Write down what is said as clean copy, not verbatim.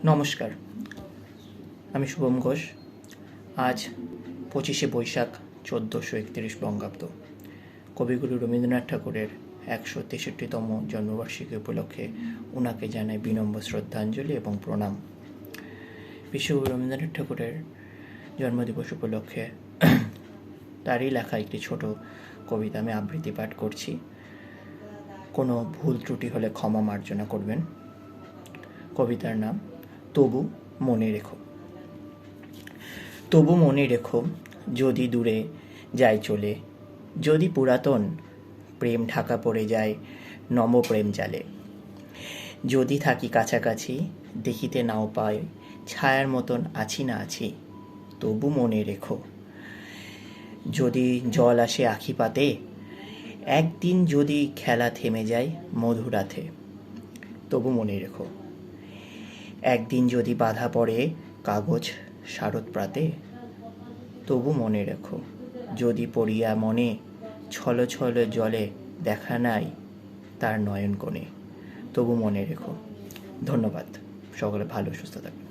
নমস্কার, আমি শুভম ঘোষ। আজ 25শে বৈশাখ 1431 বঙ্গাব্দ, কবিগুরু রবীন্দ্রনাথ ঠাকুরের 163তম জন্মবার্ষিকী উপলক্ষে ওনাকে জানাই বিনম্র শ্রদ্ধাঞ্জলি এবং প্রণাম। বিশ্বকবি রবীন্দ্রনাথ ঠাকুরের জন্মদিবস উপলক্ষে তারই লেখা একটি ছোট কবিতা আমি আবৃত্তি পাঠ করছি। কোনো ভুল ত্রুটি হলে ক্ষমা মার্জনা করবেন। কবিতার নাম তবু মনে রেখো। তবু মনে রেখো, যদি দূরে যায় চলে, যদি পুরাতন প্রেম ঢাকা পড়ে যায় নবপ্রেম জালে, যদি থাকি কাছাকাছি দেখিতে নাও পাই ছায়ার মতন আছি না আছি, তবু মনে রেখো। যদি জল আসে আখি পাতে, একদিন যদি খেলা থেমে যায় মধুরাতে, তবু মনে রেখো। একদিন যদি বাধা পড়ে কাগজ শারদ প্রাতে, তবু মনে রেখো। যদি পড়িয়া মনে ছল ছল জলে দেখা নাই তার নয়ন কোণে, তবু মনে রেখো। ধন্যবাদ। সকলে ভালো সুস্থ থাকবেন।